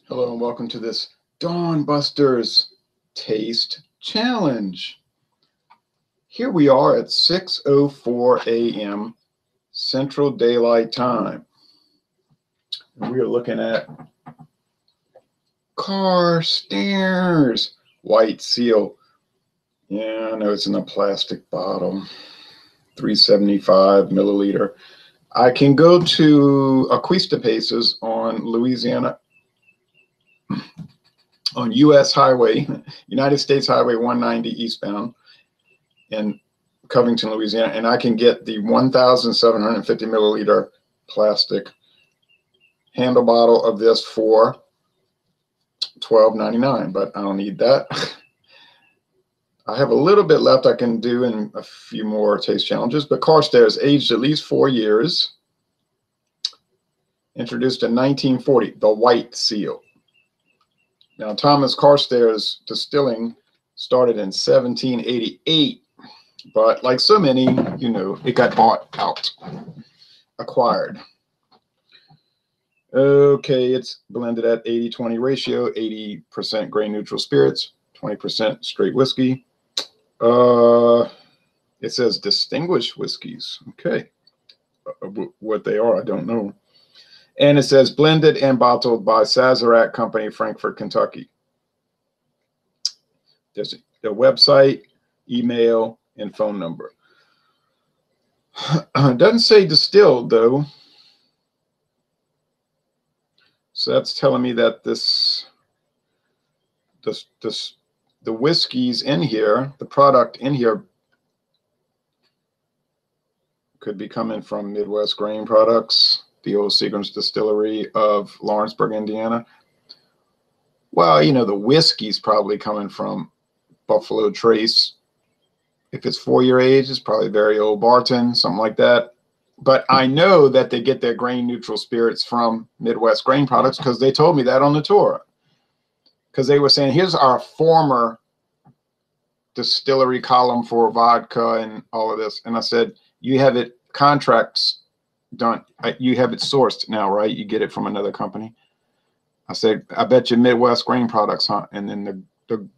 Hello and welcome to this Dawn Busters Taste Challenge. Here we are at 6:04 a.m. Central Daylight Time. We are looking at Carstairs White Seal. Yeah, I know it's in a plastic bottle, 375 milliliter. I can go to Aquista Paces on Louisiana, on U.S. Highway, United States Highway 190 eastbound in Covington, Louisiana, and I can get the 1,750 milliliter plastic handle bottle of this for $12.99, but I don't need that. I have a little bit left I can do in a few more taste challenges, but Carstairs, aged at least 4 years, introduced in 1940, the White Seal. Now, Thomas Carstairs distilling started in 1788, but like so many, it got bought out, acquired. Okay, it's blended at 80-20 ratio, 80% grain neutral spirits, 20% straight whiskey. It says distinguished whiskeys. Okay. What they are, I don't know. And it says blended and bottled by Sazerac Company, Frankfort, Kentucky. There's the website, email, and phone number. It doesn't say distilled, though. So that's telling me that the whiskeys in here, the product in here, could be coming from Midwest Grain Products, the old Seagram's Distillery of Lawrenceburg, Indiana. Well, the whiskey's probably coming from Buffalo Trace. If it's 4-year age, it's probably very old Barton, something like that. But I know that they get their grain neutral spirits from Midwest Grain Products because they told me that on the tour. Because they were saying, here's our former distillery column for vodka and all of this. And I said, you have it contracts done. You have it sourced now, right? You get it from another company. I said, I bet you Midwest Grain Products, huh? And then the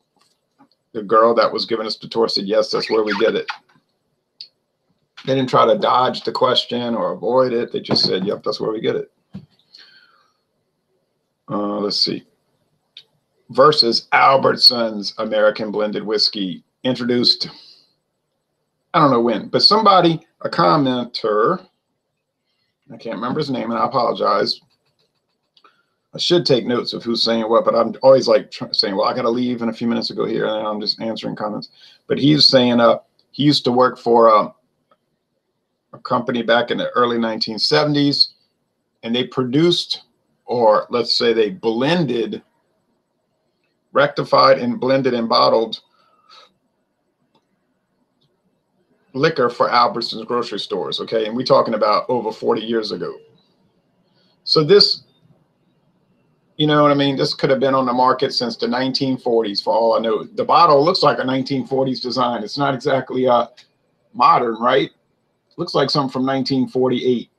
girl that was giving us the tour said, yes, that's where we get it. They didn't try to dodge the question or avoid it. They just said, yep, that's where we get it. Let's see. Versus Albertsons American Blended Whiskey, introduced, I don't know when, but somebody, a commenter, I can't remember his name, and I apologize. I should take notes of who's saying what, but I'm always like saying, well, I got to leave in a few minutes to go here, and I'm just answering comments. But he's saying he used to work for a company back in the early 1970s, and they produced, or let's say they blended, rectified and blended and bottled liquor for Albertsons grocery stores, okay? And we're talking about over 40 years ago. So this, you know what I mean? This could have been on the market since the 1940s, for all I know. The bottle looks like a 1940s design. It's not exactly modern, right? Looks like something from 1948.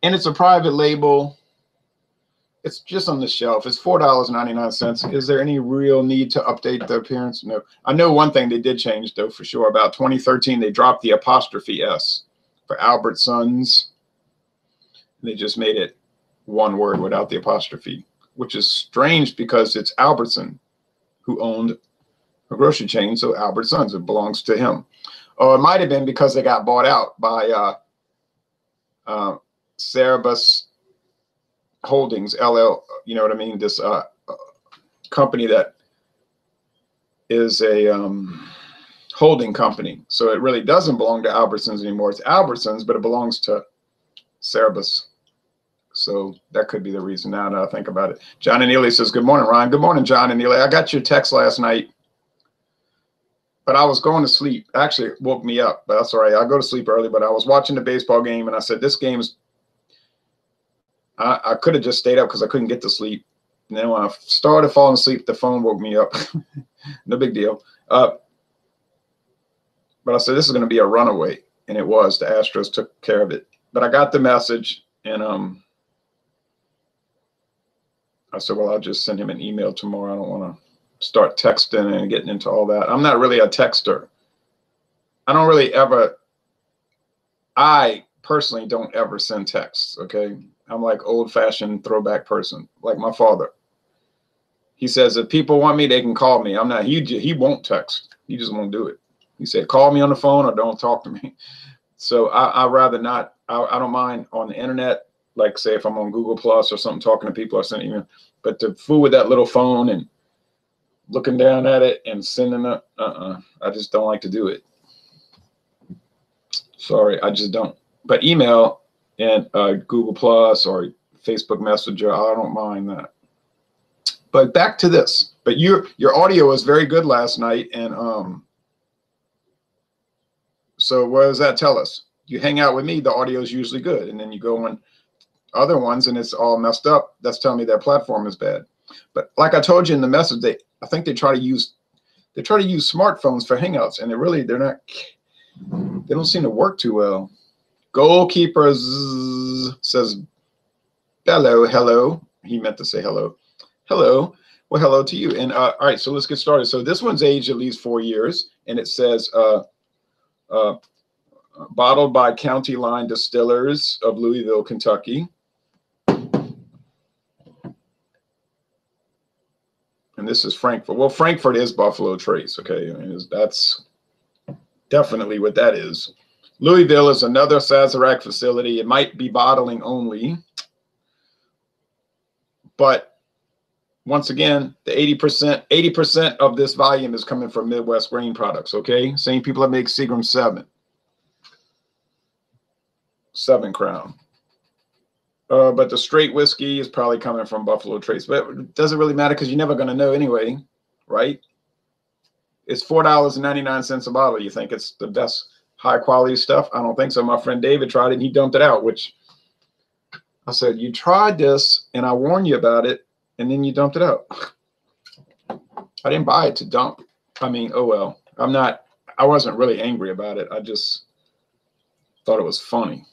And it's a private label. It's just on the shelf. It's $4.99. Is there any real need to update the appearance? No. I know one thing they did change, though, for sure. About 2013, they dropped the apostrophe S for Albertsons. They just made it one word without the apostrophe, which is strange because it's Albertson who owned a grocery chain, so Albertsons, it belongs to him. Or it might have been because they got bought out by Cerebus Holdings, LL, you know what I mean? This company that is a holding company. So it really doesn't belong to Albertsons anymore. It's Albertsons, but it belongs to Cerebus. So that could be the reason now that I think about it. John and Neely says, good morning, Ryan. Good morning, John and Neely. I got your text last night, but I was going to sleep. Actually, it woke me up, but that's all right. I go to sleep early, but I was watching the baseball game, and I said, this game's, I could have just stayed up because I couldn't get to sleep. And then when I started falling asleep, the phone woke me up. No big deal. But I said, this is going to be a runaway. And it was. The Astros took care of it. But I got the message, and I said, well, I'll just send him an email tomorrow. I don't want to start texting and getting into all that. I'm not really a texter. I don't really ever, I personally don't ever send texts, okay? I'm like old-fashioned throwback person, like my father. He says, if people want me, they can call me. I'm not, he won't text. He just won't do it. He said, call me on the phone or don't talk to me. So I rather not, I don't mind on the internet, like say if I'm on Google Plus or something, talking to people or sending email, but to fool with that little phone and looking down at it and sending it, I just don't like to do it. Sorry, I just don't. But email and Google Plus or Facebook Messenger, I don't mind that. But back to this. But your audio was very good last night, and so what does that tell us? You hang out with me, the audio is usually good, and then you go on other ones and it's all messed up. That's telling me their platform is bad. But like I told you in the message, I think they try to use smartphones for Hangouts, and they don't seem to work too well. Goalkeeper says, hello. He meant to say hello. Hello. Well, hello to you. And all right, so let's get started. So this one's aged at least 4 years, and it says bottled by County Line Distillers of Louisville, Kentucky. And this is Frankfurt. Well, Frankfurt is Buffalo Trace, okay? I mean, that's definitely what that is. Louisville is another Sazerac facility. It might be bottling only, but once again, the 80% of this volume is coming from Midwest grain products, okay? Same people that make Seagram 7 Crown. But the straight whiskey is probably coming from Buffalo Trace, but it doesn't really matter because you're never going to know anyway, right? It's $4.99 a bottle. You think it's the best high quality stuff? I don't think so. My friend David tried it and he dumped it out, which I said, you tried this and I warned you about it and then you dumped it out. I didn't buy it to dump. I mean, oh well. I wasn't really angry about it. I just thought it was funny.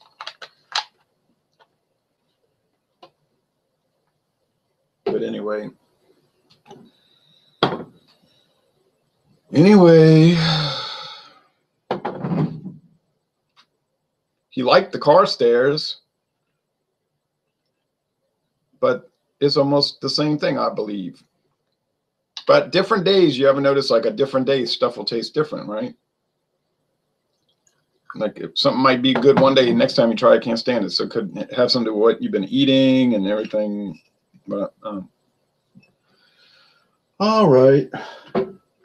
But anyway, he liked the Carstairs, but it's almost the same thing, I believe. But different days, you ever notice like a different day, stuff will taste different, right? Like if something might be good one day, next time you try, I can't stand it. So it could have something to do with what you've been eating and everything. But all right.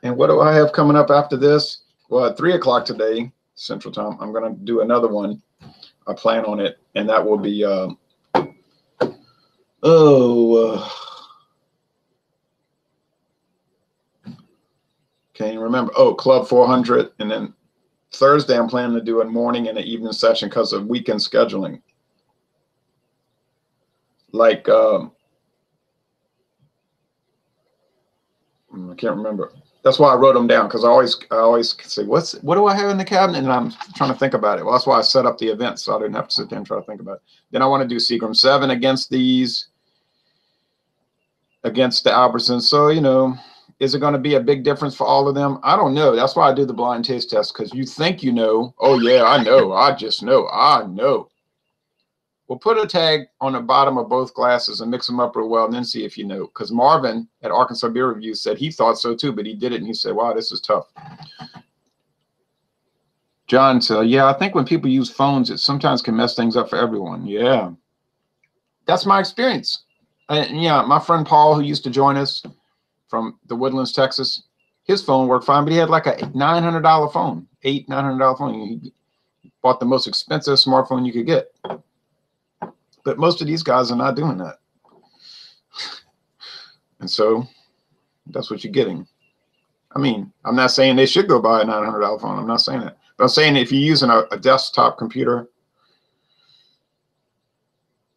And what do I have coming up after this? Well, at 3 o'clock today, Central Time, I'm going to do another one. I plan on it, and that will be can't even remember. Oh, Club 400, and then Thursday I'm planning to do a morning and an evening session because of weekend scheduling. Like I can't remember. That's why I wrote them down, because I always say, what do I have in the cabinet? And I'm trying to think about it. Well, that's why I set up the event, so I didn't have to sit there and try to think about it. Then I want to do Seagram 7 against the Albertsons. So, you know, is it going to be a big difference for all of them? I don't know. That's why I do the blind taste test, because you think you know. Oh, yeah, I know. I just know. I know. We'll put a tag on the bottom of both glasses and mix them up real well and then see if you know. Because Marvin at Arkansas Beer Review said he thought so too, but he did it and he said, wow, this is tough. John said, yeah, I think when people use phones, it sometimes can mess things up for everyone. Yeah. That's my experience. And yeah, my friend Paul, who used to join us from the Woodlands, Texas, his phone worked fine, but he had like a $900 phone, $900 phone. He bought the most expensive smartphone you could get. But most of these guys are not doing that. And so that's what you're getting. I mean, I'm not saying they should go buy a $900 phone. I'm not saying that. But I'm saying if you're using a desktop computer,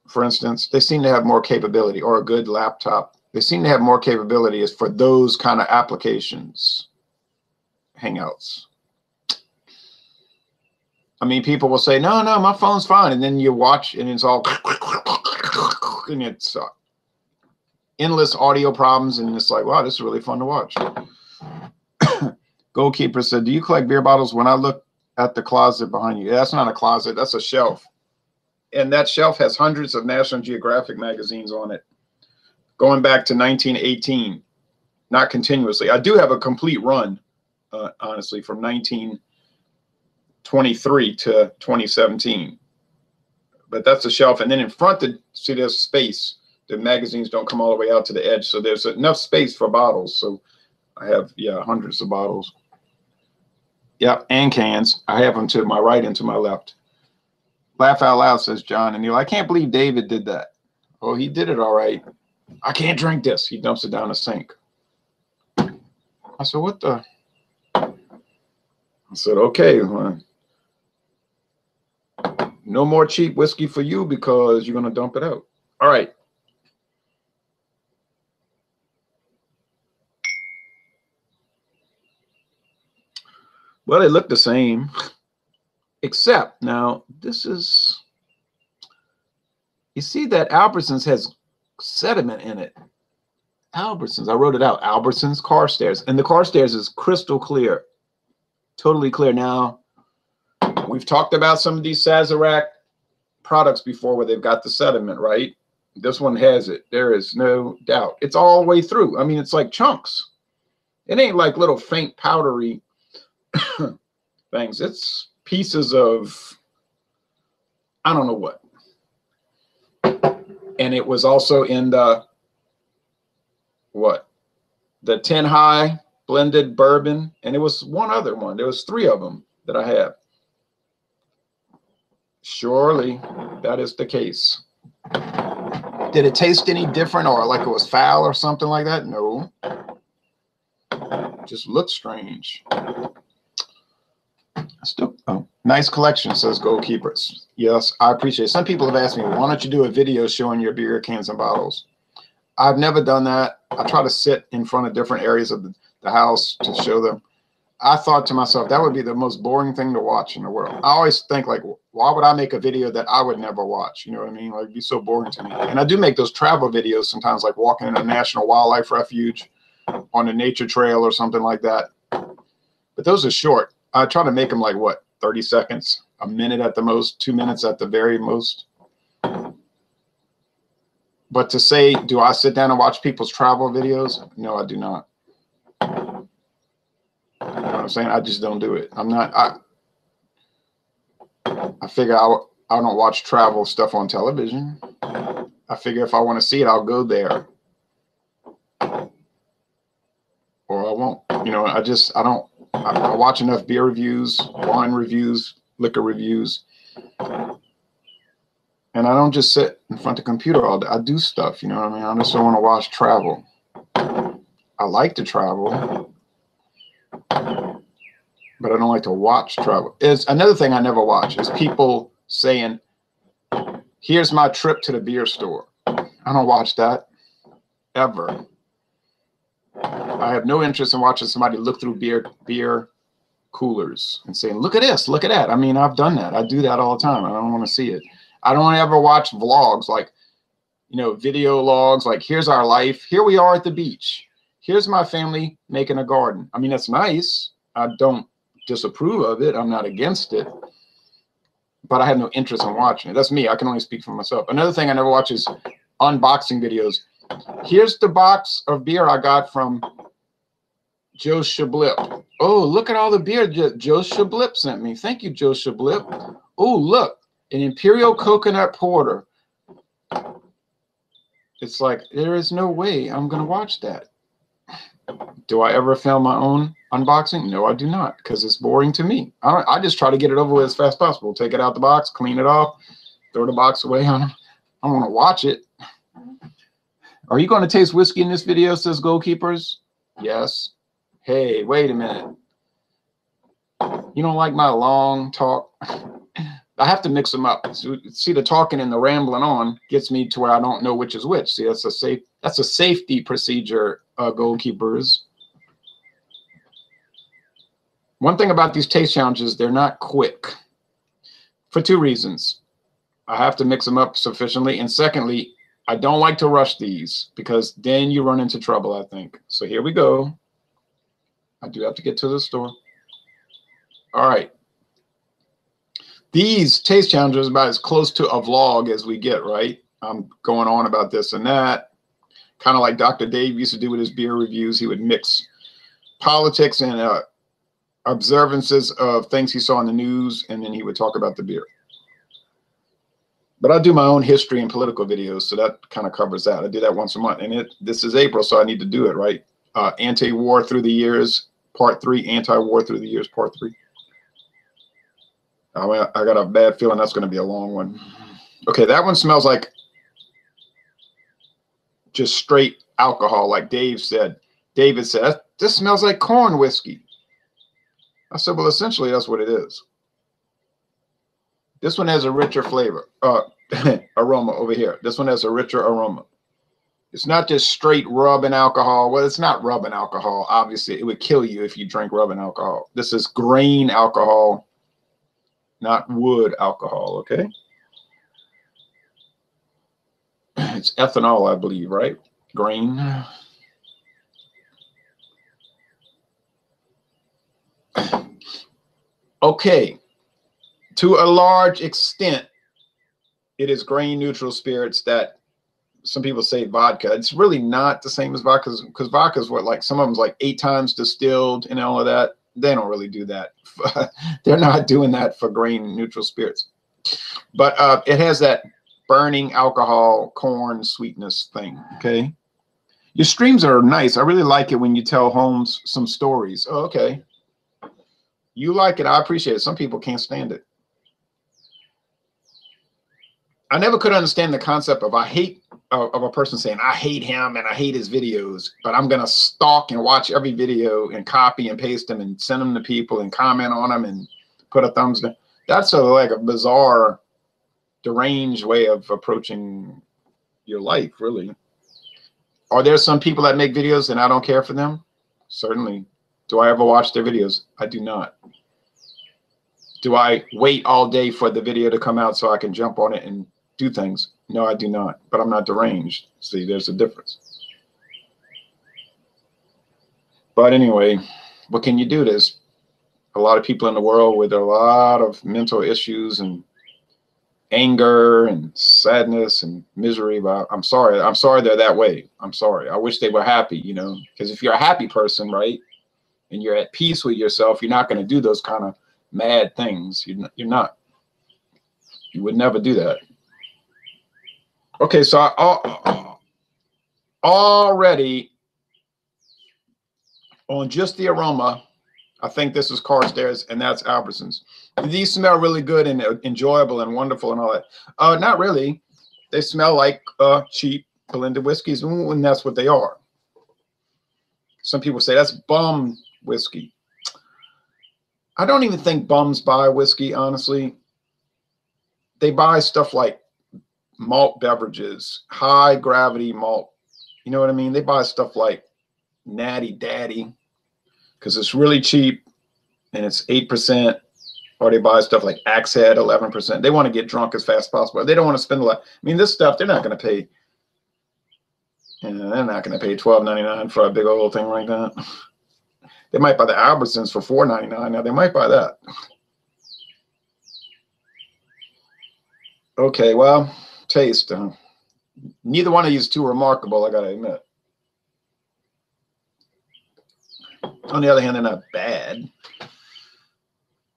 for instance, they seem to have more capability, or a good laptop. They seem to have more capability for those kind of applications, Hangouts. I mean, people will say, no, my phone's fine. And then you watch and it's all, and it's, endless audio problems, and it's like, wow, this is really fun to watch. Goalkeeper said, do you collect beer bottles? When I look at the closet behind you, that's not a closet, that's a shelf. And that shelf has hundreds of National Geographic magazines on it, going back to 1918, not continuously. I do have a complete run, honestly, from 1923 to 2017. But that's a shelf. And then in front, see, there's space. The magazines don't come all the way out to the edge. So there's enough space for bottles. So I have, yeah, hundreds of bottles. Yep, and cans. I have them to my right and to my left. Laugh out loud, says John and Neil. I can't believe David did that. Oh, he did it all right. I can't drink this. He dumps it down the sink. I said, what the? I said, okay. No more cheap whiskey for you because you're going to dump it out. All right. Well, they look the same, except now this is, you see that Albertsons has sediment in it. Albertsons, I wrote it out, Albertsons Carstairs. And the Carstairs is crystal clear, totally clear. Now, we've talked about some of these Sazerac products before where they've got the sediment, right? This one has it. There is no doubt. It's all the way through. I mean, it's like chunks. It ain't like little faint powdery things. It's pieces of, I don't know what. And it was also in the, what? The 10 High blended bourbon. And it was one other one. There was 3 of them that I have. Surely that is the case. Did it taste any different or like it was foul or something like that? No. It just looked strange. Still, oh, nice collection, says Goalkeepers. Yes, I appreciate it. Some people have asked me, why don't you do a video showing your beer cans and bottles? I've never done that. I try to sit in front of different areas of the house to show them. I thought to myself, that would be the most boring thing to watch in the world. I always think, like, why would I make a video that I would never watch? You know what I mean? Like, it'd be so boring to me. And I do make those travel videos sometimes, like walking in a national wildlife refuge on a nature trail or something like that. But those are short. I try to make them like, what, 30 seconds, a minute at the most, 2 minutes at the very most. But to say, do I sit down and watch people's travel videos? No, I do not. You know what I'm saying? I just don't do it. I'm not, I figure I don't watch travel stuff on television. I figure if I want to see it, I'll go there. Or I won't. You know, I watch enough beer reviews, wine reviews, liquor reviews. And I don't just sit in front of the computer all day. I do stuff, you know what I mean? I just don't want to watch travel. I like to travel, but I don't like to watch travel. It's another thing I never watch is people saying, here's my trip to the beer store. I don't watch that ever. I have no interest in watching somebody look through beer coolers and saying, look at this, look at that. I mean, I've done that. I do that all the time. I don't want to see it. I don't ever watch vlogs, like, you know, video logs, like, here's our life. Here we are at the beach. Here's my family making a garden. I mean, that's nice. I don't disapprove of it. I'm not against it. But I have no interest in watching it. That's me. I can only speak for myself. Another thing I never watch is unboxing videos. Here's the box of beer I got from Joe Shablip. Oh, look at all the beer Joe Shablip sent me. Thank you, Joe Shablip. Oh, look, an Imperial Coconut Porter. It's like, there is no way I'm going to watch that. Do I ever film my own unboxing? No, I do not, because it's boring to me. I just try to get it over with as fast as possible. Take it out the box, clean it off, throw the box away. I don't want to watch it. Are you going to taste whiskey in this video, says Goalkeepers? Yes. Hey, wait a minute. You don't like my long talk? I have to mix them up. See, the talking and the rambling on gets me to where I don't know which is which. See, that's a safety procedure, Goalkeepers. One thing about these taste challenges, they're not quick for 2 reasons. I have to mix them up sufficiently, and secondly, I don't like to rush these because then you run into trouble, I think. So here we go. I do have to get to the store. All right. These taste challenges are about as close to a vlog as we get, right? I'm going on about this and that. Kind of like Dr. Dave used to do with his beer reviews. He would mix politics and observances of things he saw in the news, and then he would talk about the beer. But I do my own history and political videos, so that kind of covers that. I do that once a month, and this is April, so I need to do it, right? Anti-war through the years, part 3. Anti-war through the years, part 3. I got a bad feeling that's going to be a long one. Okay, that one smells like just straight alcohol, like David said, this smells like corn whiskey. I said, well, essentially, that's what it is. This one has a richer flavor, aroma over here. This one has a richer aroma. It's not just straight rubbing alcohol. Well, it's not rubbing alcohol. Obviously, it would kill you if you drank rubbing alcohol. This is grain alcohol, not wood alcohol, okay? It's ethanol, I believe, right? Grain. Okay. To a large extent, it is grain neutral spirits that some people say vodka. It's really not the same as vodka, because vodka is what, like, some of them's like 8 times distilled and all of that. They don't really do that. They're not doing that for grain neutral spirits. But it has that burning alcohol, corn sweetness thing, okay? Your streams are nice. I really like it when you tell Holmes some stories. Oh, okay. You like it. I appreciate it. Some people can't stand it. I never could understand the concept of of a person saying, I hate him and I hate his videos, but I'm going to stalk and watch every video and copy and paste them and send them to people and comment on them and put a thumbs down. That's like a bizarre, deranged way of approaching your life, really. Are there some people that make videos and I don't care for them? Certainly. Do I ever watch their videos? I do not. Do I wait all day for the video to come out so I can jump on it and do things? No, I do not. But I'm not deranged. See, there's a difference. But anyway, what can you do? There's a lot of people in the world with a lot of mental issues and anger and sadness and misery. But I'm sorry. I'm sorry they're that way. I'm sorry. I wish they were happy, you know, because if you're a happy person, right, and you're at peace with yourself, you're not going to do those kind of mad things. You're not. You would never do that. Okay, so I already on just the aroma, I think this is Carstairs and that's Albertsons. These smell really good and enjoyable and wonderful and all that. Not really. They smell like cheap blended whiskeys, and that's what they are. Some people say that's bum whiskey. I don't even think bums buy whiskey, honestly. They buy stuff like malt beverages, high gravity malt. You know what I mean? They buy stuff like Natty Daddy because it's really cheap and it's 8%. Or they buy stuff like Axe Head, 11%. They want to get drunk as fast as possible. They don't want to spend a lot. I mean, this stuff, they're not going to pay. You know, they're not going to pay $12.99 for a big old thing like that. They might buy the Albertsons for $4.99. Now, they might buy that. Okay, well, taste. Neither one of these two are remarkable, I got to admit. On the other hand, they're not bad.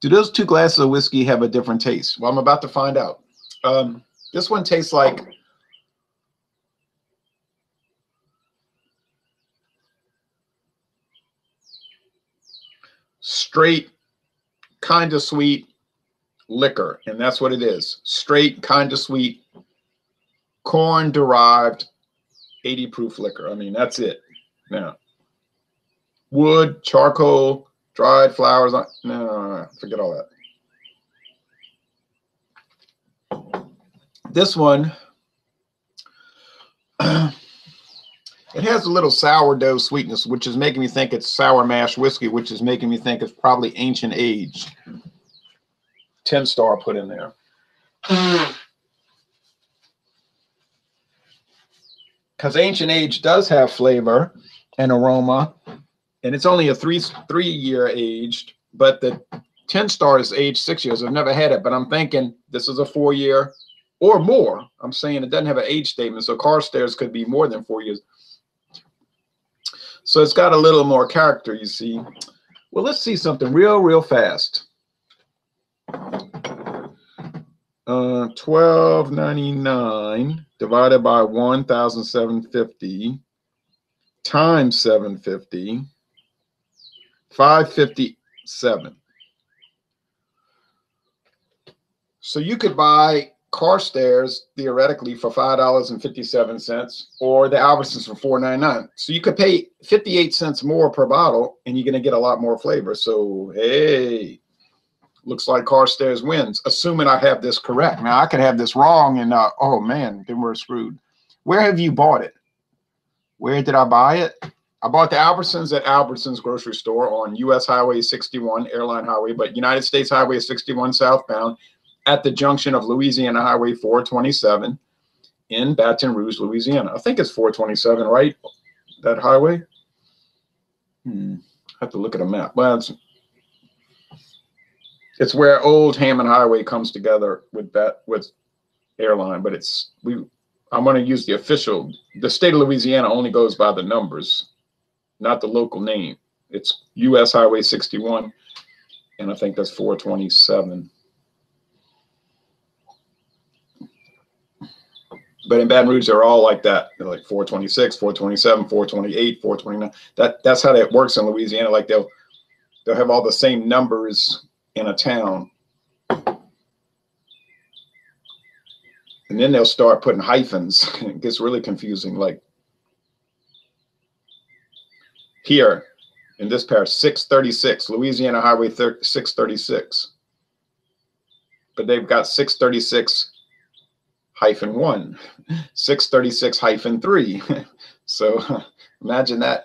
Do those 2 glasses of whiskey have a different taste? Well, I'm about to find out. This one tastes like straight, kind of sweet liquor, and that's what it is. Straight, kind of sweet, corn-derived, 80 proof liquor. I mean, that's it. Now, wood, charcoal, dried flowers. No, forget all that. This one, it has a little sourdough sweetness, which is making me think it's sour mash whiskey, which is making me think it's probably ancient age. 10-star put in there. because Ancient Age does have flavor and aroma, and it's only a three-year aged, but the 10 Star is aged 6 years. I've never had it, but I'm thinking this is a 4-year or more. I'm saying it doesn't have an age statement, so Carstairs could be more than 4 years. So it's got a little more character, you see. Well, let's see something real fast. $12.99 divided by 1,750 times 750, 557. So you could buy Carstairs theoretically for $5.57, or the Albertsons for $4.99. So you could pay 58 cents more per bottle, and you're going to get a lot more flavor. So hey, looks like Carstairs wins, assuming I have this correct. Now I could have this wrong, and oh man, then we're screwed. Where have you bought it? Where did I buy it? I bought the Albertsons at Albertsons grocery store on U.S. Highway 61, Airline Highway, but United States Highway 61 southbound at the junction of Louisiana Highway 427 in Baton Rouge, Louisiana. I think it's 427, right? That highway? I have to look at a map. Well, it's where Old Hammond Highway comes together with Airline, but I'm going to use the official. The state of Louisiana only goes by the numbers, not the local name. It's U.S. Highway 61, and I think that's 427. But in Baton Rouge, they're all like that. They're like 426, 427, 428, 429. That's how that works in Louisiana. Like they'll have all the same numbers in a town, and then they'll start putting hyphens. It gets really confusing. Like here in this parish, 636, Louisiana Highway 636, but they've got 636-1, 636-3. So imagine that.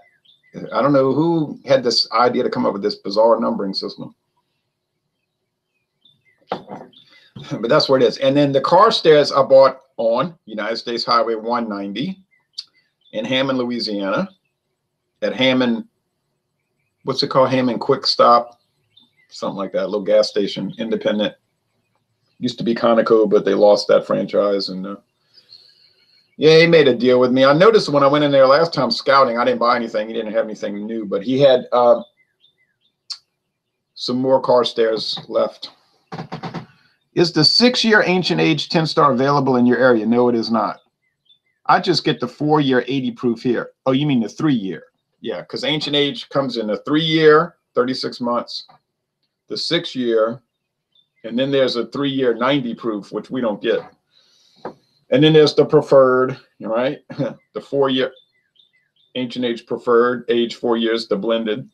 I don't know who had this idea to come up with this bizarre numbering system, but that's where it is. And then the Carstairs I bought on United States Highway 190 in Hammond, Louisiana, at Hammond, what's it called? Hammond Quick Stop, something like that, little gas station, independent. Used to be Conoco, but they lost that franchise. And yeah, he made a deal with me. I noticed when I went in there last time scouting, I didn't buy anything. He didn't have anything new, but he had some more Carstairs left. Is the 6-year Ancient Age 10 Star available in your area? No, it is not. I just get the 4-year 80 proof here. Oh, you mean the 3-year? Yeah, because Ancient Age comes in the 3-year, 36 months, the 6-year, and then there's a 3-year 90 proof, which we don't get. And then there's the preferred, right? The 4-year Ancient Age preferred, age 4 years, the blended.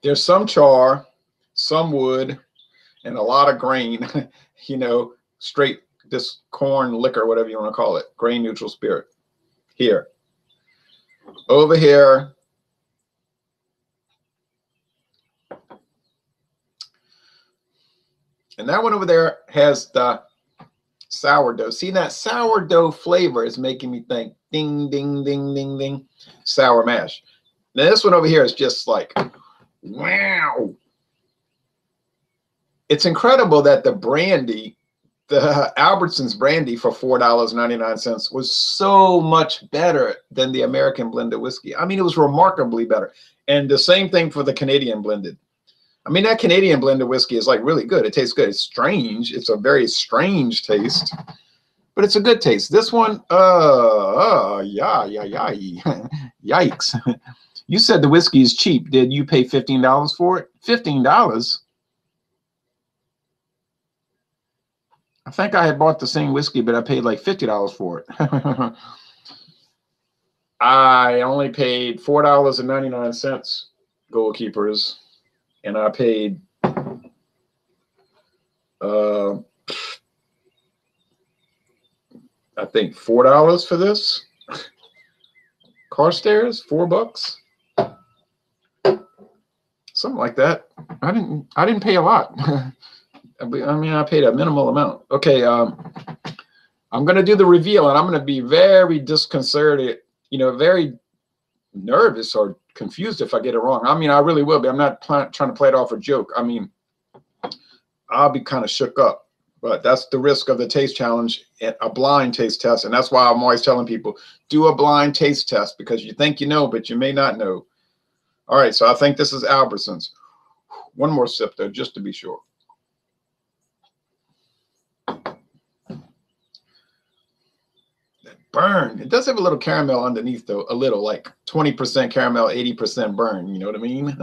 There's some char, some wood, and a lot of grain, straight this corn liquor, whatever you want to call it, grain neutral spirit. Here. Over here, and that one over there has the sourdough. See, that sourdough flavor is making me think ding, ding, ding, ding, ding, sour mash. Now this one over here is just like, wow. It's incredible that the brandy, the Albertsons brandy for $4.99 was so much better than the American blended whiskey. I mean, it was remarkably better. And the same thing for the Canadian blended. I mean, that Canadian blended whiskey is like really good. It tastes good. It's strange. It's a very strange taste, but it's a good taste. This one, yikes. You said the whiskey is cheap. Did you pay $15 for it? $15? I think I had bought the same whiskey, but I paid like $50 for it. I only paid $4.99 Gold Keepers, and I paid I think $4 for this. Carstairs, $4, something like that. I didn't pay a lot. I mean, I paid a minimal amount. Okay, I'm going to do the reveal, and I'm going to be very disconcerted, very nervous or confused if I get it wrong. I mean, I really will be. I'm not trying to play it off a joke. I mean, I'll be kind of shook up, but that's the risk of the taste challenge, a blind taste test. And that's why I'm always telling people, do a blind taste test, because you think you know, but you may not know. All right, so I think this is Albertsons. One more sip though, just to be sure. Burn. It does have a little caramel underneath though, a little, like 20% caramel, 80% burn. You know what I mean?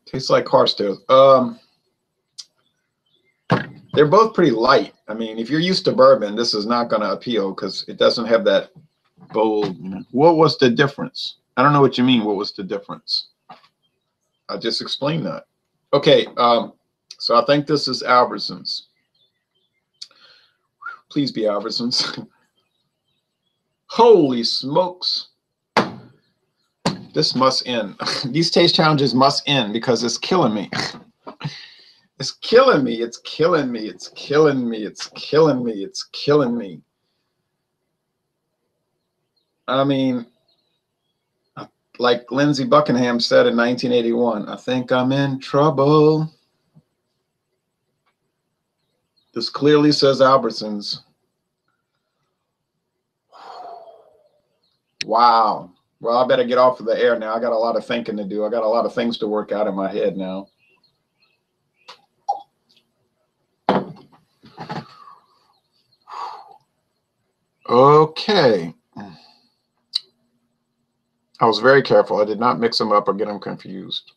Tastes like Carstairs. They're both pretty light. I mean, if you're used to bourbon, this is not going to appeal because it doesn't have that bold. What was the difference? I don't know what you mean. What was the difference? I just explained that. Okay, so I think this is Albertsons. Please be Albertsons. Holy smokes. This must end. These taste challenges must end because it's killing me. It's killing me. It's killing me. It's killing me. It's killing me. It's killing me. I mean, like Lindsey Buckingham said in 1981, I think I'm in trouble. This clearly says Albertsons. Wow. Well, I better get off of the air now. I got a lot of thinking to do. I got a lot of things to work out in my head now. Okay. I was very careful. I did not mix them up or get them confused.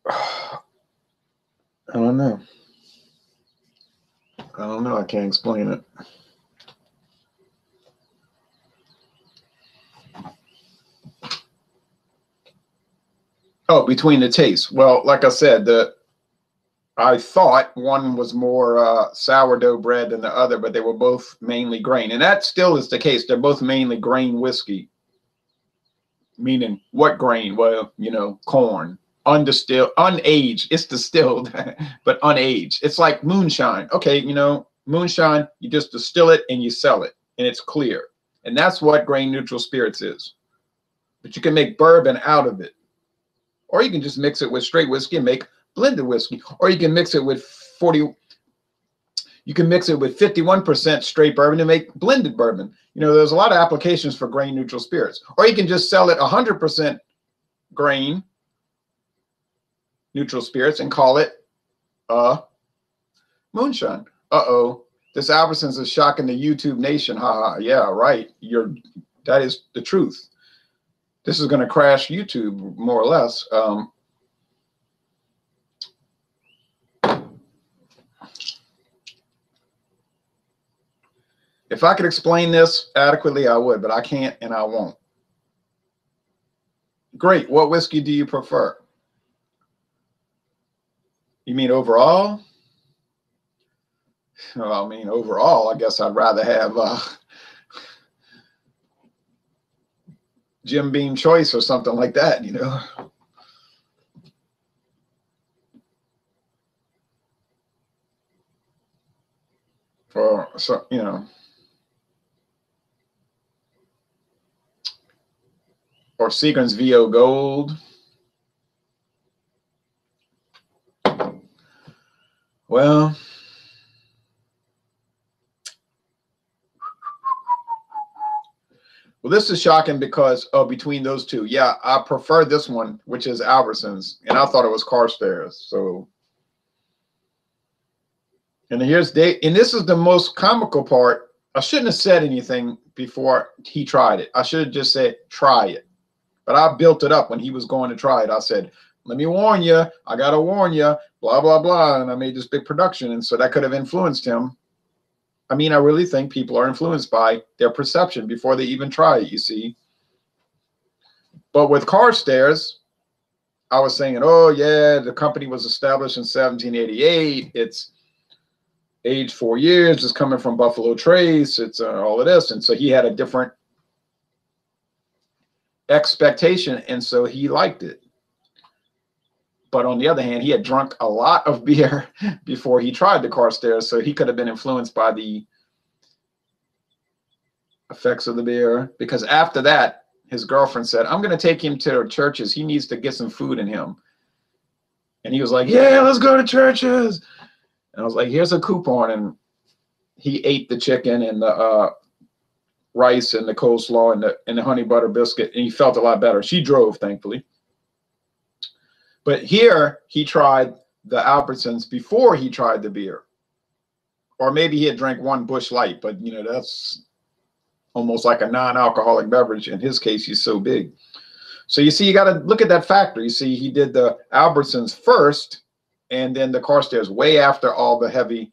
I don't know. I don't know. I can't explain it. Oh, between the tastes. Well, like I said, I thought one was more sourdough bread than the other, but they were both mainly grain. And that still is the case. They're both mainly grain whiskey. Meaning what grain? Well, corn. Undistilled, unaged. It's distilled, but unaged. It's like moonshine. Okay, moonshine, you just distill it and you sell it, and it's clear. And that's what grain neutral spirits is. But you can make bourbon out of it. Or you can just mix it with straight whiskey and make blended whiskey. Or you can mix it with 51% straight bourbon and make blended bourbon. There's a lot of applications for grain neutral spirits. Or you can just sell it 100% grain neutral spirits and call it moonshine. Uh-oh. This Albertsons is shocking the YouTube nation. Haha. Yeah, right. That is the truth. This is going to crash YouTube more or less. If I could explain this adequately, I would, but I can't and I won't. Great. What whiskey do you prefer? You mean overall? Well, I mean, overall, I guess I'd rather have Jim Beam Choice or something like that, Or, so, or Seagram's VO Gold. Well, this is shocking because between those two, yeah, I prefer this one, which is Albertsons, and I thought it was Carstairs. So, and this is the most comical part. I shouldn't have said anything before he tried it. I should have just said, try it. But I built it up when he was going to try it. I said, let me warn you. I got to warn you, blah, blah, blah. And I made this big production. And so that could have influenced him. I mean, I really think people are influenced by their perception before they even try it, you see. But with Carstairs, I was saying, oh, yeah, the company was established in 1788. It's aged 4 years, it's coming from Buffalo Trace, it's all of this. And so he had a different expectation, and so he liked it. But on the other hand, he had drunk a lot of beer before he tried the Carstairs, so he could have been influenced by the effects of the beer. Because after that, his girlfriend said, I'm going to take him to churches. He needs to get some food in him. And he was like, yeah, let's go to churches. And I was like, here's a coupon. And he ate the chicken and the rice and the coleslaw and the honey butter biscuit, and he felt a lot better. She drove, thankfully. But here he tried the Albertsons before he tried the beer. Or maybe he had drank one Busch Light, but you know, that's almost like a non-alcoholic beverage. In his case, he's so big. So you see, you got to look at that factor. You see, he did the Albertsons first, and then the Carstairs way after all the heavy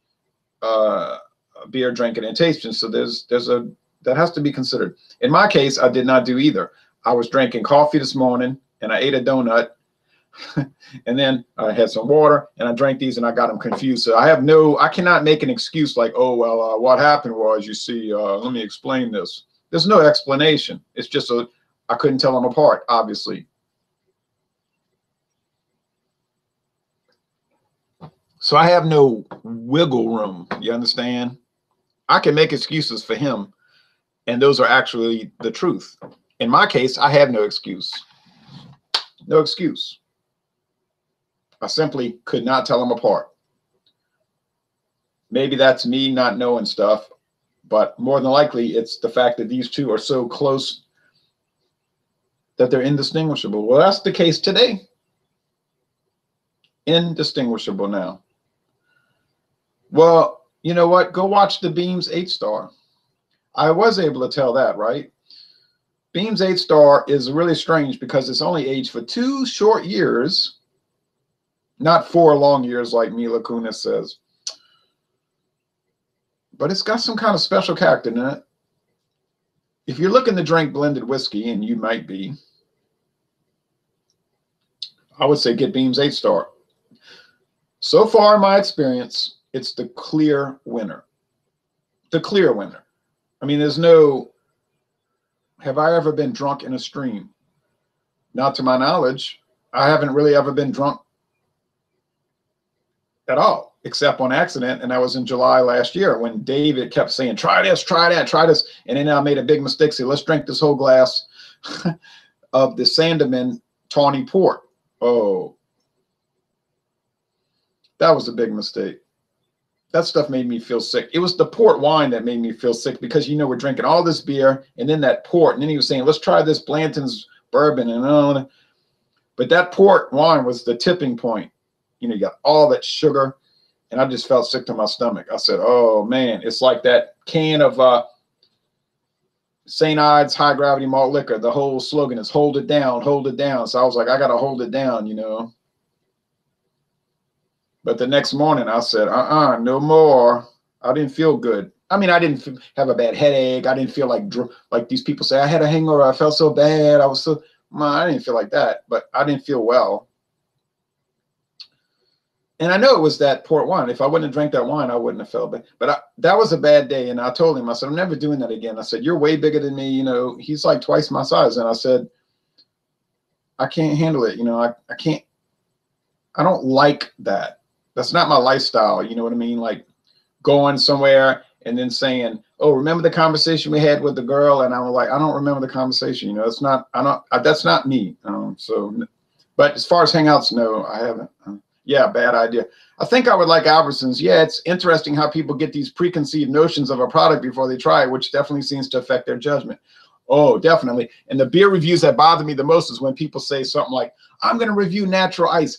beer drinking and tasting. So that has to be considered. In my case, I did not do either. I was drinking coffee this morning, and I ate a donut, and then I had some water, and I drank these, and I got them confused. So I cannot make an excuse like, oh, well, what happened was, you see, let me explain this. There's no explanation. It's just I couldn't tell them apart, obviously. So I have no wiggle room. You understand? I can make excuses for him, and those are actually the truth. In my case, I have no excuse. No excuse. I simply could not tell them apart. Maybe that's me not knowing stuff, but more than likely it's the fact that these two are so close that they're indistinguishable. Well, that's the case today. Indistinguishable now. Well, you know what? Go watch the Beams 8-Star. I was able to tell that, right? Beams 8-Star is really strange because it's only aged for 2 short years, not 4 long years like Mila Kunis says. But it's got some kind of special character in it. If you're looking to drink blended whiskey, and you might be, I would say get Beams 8-Star. So far in my experience, it's the clear winner. The clear winner. I mean, there's no, have I ever been drunk in a stream? Not to my knowledge. I haven't really ever been drunk at all, except on accident. And that was in July last year when David kept saying, try this, try that, try this. And then I made a big mistake. Say, let's drink this whole glass of the Sandeman Tawny Port. Oh, that was a big mistake. That stuff made me feel sick. It was the port wine that made me feel sick because, you know, we're drinking all this beer and then that port. And then he was saying, let's try this Blanton's bourbon. And but that port wine was the tipping point. You know, you got all that sugar. And I just felt sick to my stomach. I said, oh, man, it's like that can of St. Ides high gravity malt liquor. The whole slogan is hold it down, hold it down. So I was like, I got to hold it down, you know. But the next morning I said, no more. I didn't feel good. I mean, I didn't have a bad headache. I didn't feel like these people say I had a hangover. I felt so bad. I didn't feel like that, but I didn't feel well. And I know it was that port wine. If I wouldn't have drank that wine, I wouldn't have felt bad. But that was a bad day. And I told him, I said, I'm never doing that again. I said, you're way bigger than me. You know, he's like twice my size. And I said, I can't handle it. You know, I can't, I don't like that. That's not my lifestyle. You know what I mean? Like going somewhere and then saying, oh, remember the conversation we had with the girl? And I'm like, I don't remember the conversation. You know, it's not, that's not me. But as far as hangouts, no, I haven't. Yeah, bad idea. I think I would like Albertsons. Yeah, it's interesting how people get these preconceived notions of a product before they try it, which definitely seems to affect their judgment. Oh, definitely. And the beer reviews that bother me the most is when people say something like, I'm going to review natural ice.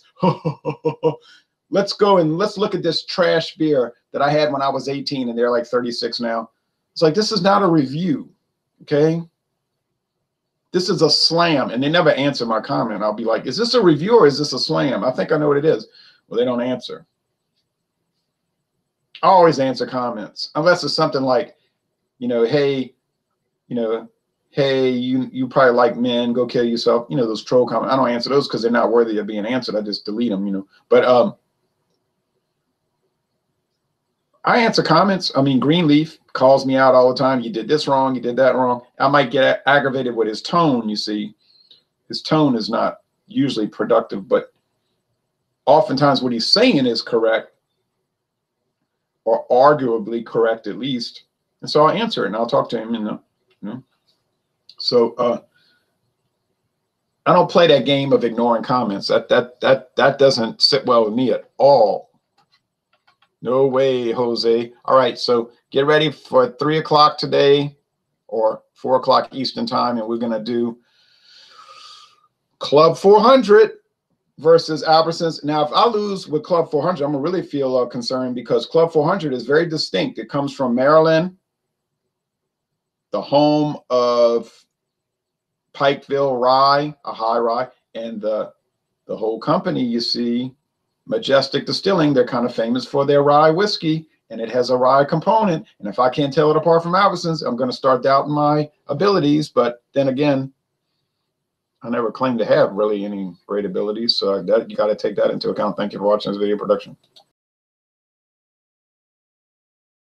Let's go and let's look at this trash beer that I had when I was 18 and they're like 36 now. It's like, this is not a review, okay? This is a slam. And they never answer my comment. I'll be like, is this a review or is this a slam? I think I know what it is. Well, they don't answer. I always answer comments unless it's something like, you know, hey, you probably like men, go kill yourself. You know, those troll comments. I don't answer those because they're not worthy of being answered. I just delete them, you know. But I answer comments. I mean, Greenleaf calls me out all the time. You did this wrong. You did that wrong. I might get aggravated with his tone. You see, his tone is not usually productive, but oftentimes what he's saying is correct, or arguably correct at least. And so I'll answer it and I'll talk to him. So I don't play that game of ignoring comments. That doesn't sit well with me at all. No way, Jose. All right, so get ready for 3 o'clock today, or 4 o'clock Eastern time, and we're gonna do Club 400 versus Albertsons. Now, if I lose with Club 400, I'm gonna really feel concerned, because Club 400 is very distinct. It comes from Maryland, the home of Pikeville rye, a high rye, and the whole company, you see, Majestic Distilling, they're kind of famous for their rye whiskey, and it has a rye component. And if I can't tell it apart from Albertsons, I'm going to start doubting my abilities. But then again, I never claimed to have really any great abilities, so that you got to take that into account. Thank you for watching this video production.